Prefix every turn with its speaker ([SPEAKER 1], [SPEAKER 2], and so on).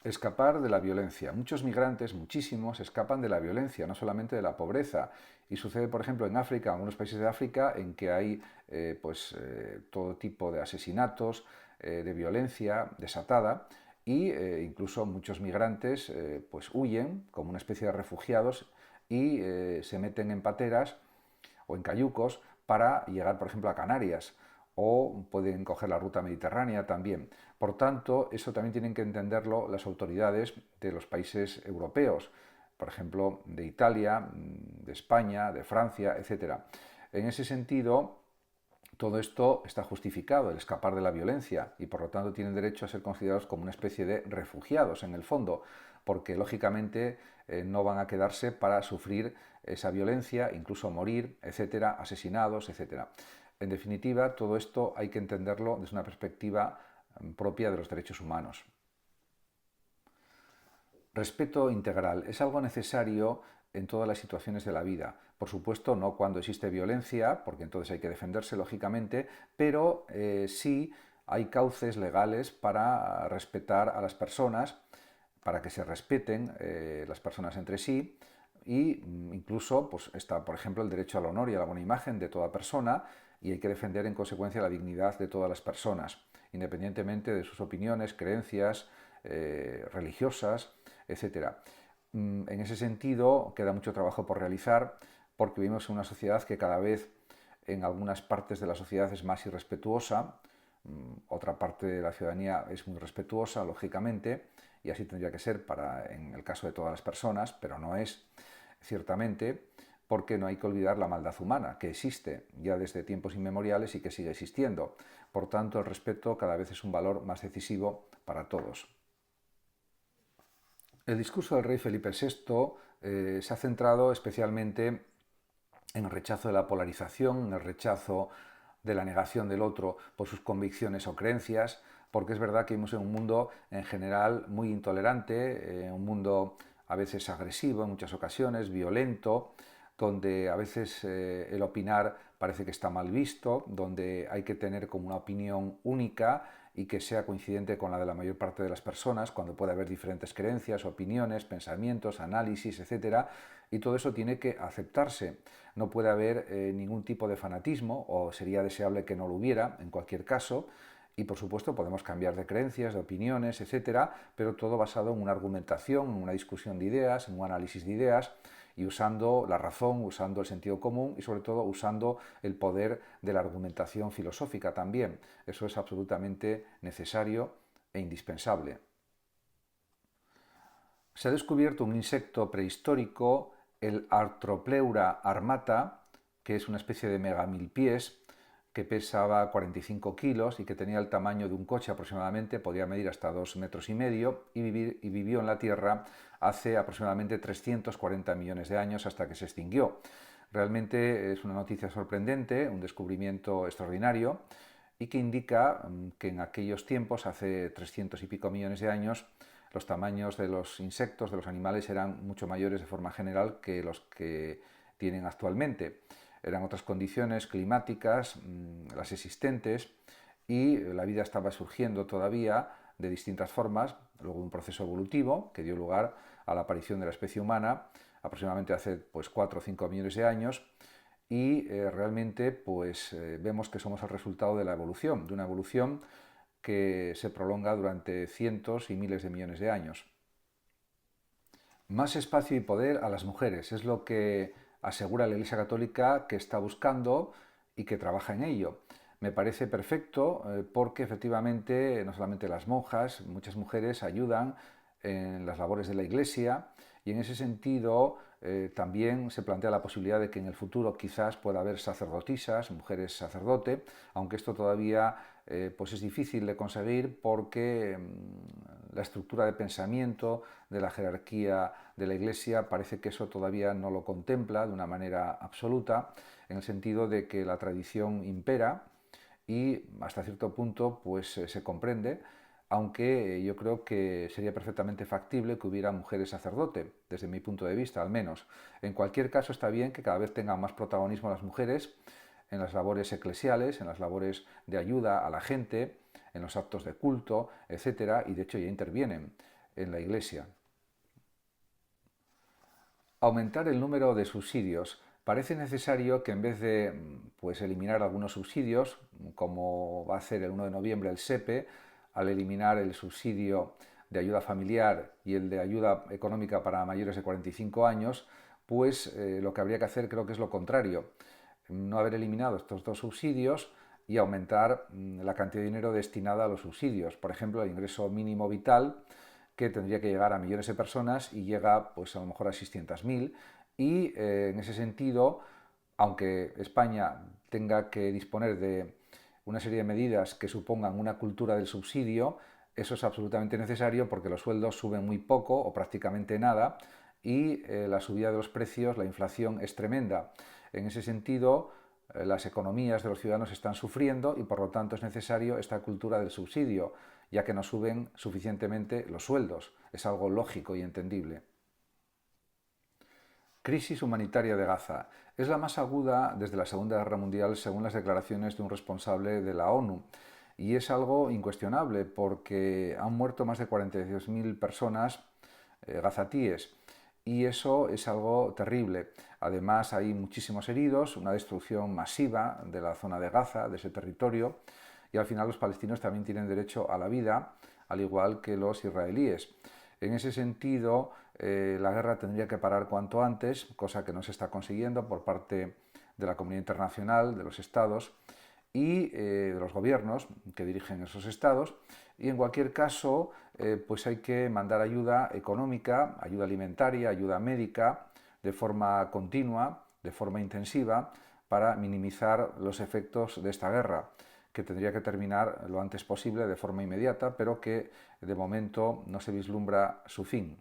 [SPEAKER 1] Escapar de la violencia. Muchos migrantes, muchísimos, escapan de la violencia, no solamente de la pobreza. Y sucede, por ejemplo, en África, en algunos países de África, en que hay todo tipo de asesinatos, de violencia desatada, y incluso muchos migrantes pues huyen como una especie de refugiados y se meten en pateras o en cayucos para llegar, por ejemplo, a Canarias, o pueden coger la ruta mediterránea también. Por tanto, eso también tienen que entenderlo las autoridades de los países europeos, por ejemplo, de Italia, de España, de Francia, etcétera. En ese sentido, todo esto está justificado, el escapar de la violencia, y por lo tanto tienen derecho a ser considerados como una especie de refugiados en el fondo, porque lógicamente no van a quedarse para sufrir esa violencia, incluso morir, etcétera, asesinados, etcétera. En definitiva, todo esto hay que entenderlo desde una perspectiva propia de los derechos humanos. Respeto integral es algo necesario en todas las situaciones de la vida. Por supuesto, no cuando existe violencia, porque entonces hay que defenderse, lógicamente, pero sí hay cauces legales para respetar a las personas, para que se respeten las personas entre sí, y incluso pues, está, por ejemplo, el derecho al honor y a la buena imagen de toda persona, y hay que defender en consecuencia la dignidad de todas las personas, independientemente de sus opiniones, creencias religiosas, etcétera. En ese sentido, queda mucho trabajo por realizar porque vivimos en una sociedad que cada vez en algunas partes de la sociedad es más irrespetuosa, otra parte de la ciudadanía es muy respetuosa, lógicamente, y así tendría que ser en el caso de todas las personas, pero no es, ciertamente, porque no hay que olvidar la maldad humana, que existe ya desde tiempos inmemoriales y que sigue existiendo. Por tanto, el respeto cada vez es un valor más decisivo para todos. El discurso del rey Felipe VI se ha centrado especialmente en el rechazo de la polarización, en el rechazo de la negación del otro por sus convicciones o creencias, porque es verdad que vivimos en un mundo en general muy intolerante, un mundo a veces agresivo en muchas ocasiones, violento, donde a veces el opinar parece que está mal visto, donde hay que tener como una opinión única y que sea coincidente con la de la mayor parte de las personas, cuando puede haber diferentes creencias, opiniones, pensamientos, análisis, etcétera, y todo eso tiene que aceptarse. No puede haber ningún tipo de fanatismo, o sería deseable que no lo hubiera, en cualquier caso, y por supuesto podemos cambiar de creencias, de opiniones, etcétera, pero todo basado en una argumentación, en una discusión de ideas, en un análisis de ideas, y usando la razón, usando el sentido común y sobre todo usando el poder de la argumentación filosófica también. Eso es absolutamente necesario e indispensable. Se ha descubierto un insecto prehistórico, el Arthropleura armata, que es una especie de megamilpies, que pesaba 45 kilos y que tenía el tamaño de un coche aproximadamente, podía medir hasta 2,5 metros y vivió en la Tierra hace aproximadamente 340 millones de años hasta que se extinguió. Realmente es una noticia sorprendente, un descubrimiento extraordinario y que indica que en aquellos tiempos, hace 300 y pico millones de años, los tamaños de los insectos, de los animales, eran mucho mayores de forma general que los que tienen actualmente. Eran otras condiciones climáticas, las existentes, y la vida estaba surgiendo todavía de distintas formas, luego un proceso evolutivo que dio lugar a la aparición de la especie humana aproximadamente hace 4 o 5 millones de años, y realmente vemos que somos el resultado de la evolución, de una evolución que se prolonga durante cientos y miles de millones de años. Más espacio y poder a las mujeres es lo que asegura la Iglesia Católica que está buscando y que trabaja en ello. Me parece perfecto porque efectivamente no solamente las monjas, muchas mujeres ayudan en las labores de la Iglesia, y en ese sentido también se plantea la posibilidad de que en el futuro quizás pueda haber sacerdotisas, mujeres sacerdote, aunque esto todavía es difícil de conseguir porque la estructura de pensamiento de la jerarquía de la Iglesia parece que eso todavía no lo contempla de una manera absoluta, en el sentido de que la tradición impera y hasta cierto punto se comprende, aunque yo creo que sería perfectamente factible que hubiera mujeres sacerdote, desde mi punto de vista al menos. En cualquier caso, está bien que cada vez tengan más protagonismo las mujeres en las labores eclesiales, en las labores de ayuda a la gente, en los actos de culto, etcétera, y de hecho ya intervienen. en la Iglesia. Aumentar el número de subsidios. Parece necesario que en vez de eliminar algunos subsidios, como va a hacer el 1 de noviembre el SEPE, al eliminar el subsidio de ayuda familiar y el de ayuda económica para mayores de 45 años, lo que habría que hacer creo que es lo contrario. No haber eliminado estos dos subsidios y aumentar la cantidad de dinero destinada a los subsidios. Por ejemplo, el ingreso mínimo vital, que tendría que llegar a millones de personas y llega pues a lo mejor a 600.000, y en ese sentido, aunque España tenga que disponer de una serie de medidas que supongan una cultura del subsidio, eso es absolutamente necesario porque los sueldos suben muy poco o prácticamente nada, y la subida de los precios, la inflación es tremenda. En ese sentido, las economías de los ciudadanos están sufriendo y por lo tanto es necesario esta cultura del subsidio, ya que no suben suficientemente los sueldos. Es algo lógico y entendible. Crisis humanitaria de Gaza. Es la más aguda desde la Segunda Guerra Mundial, según las declaraciones de un responsable de la ONU. Y es algo incuestionable porque han muerto más de 42.000 personas gazatíes. Y eso es algo terrible. Además hay muchísimos heridos, una destrucción masiva de la zona de Gaza, de ese territorio, y al final los palestinos también tienen derecho a la vida, al igual que los israelíes. En ese sentido, la guerra tendría que parar cuanto antes, cosa que no se está consiguiendo por parte de la comunidad internacional, de los estados y de los gobiernos que dirigen esos estados. Y en cualquier caso, hay que mandar ayuda económica, ayuda alimentaria, ayuda médica, de forma continua, de forma intensiva, para minimizar los efectos de esta guerra, que tendría que terminar lo antes posible de forma inmediata, pero que de momento no se vislumbra su fin.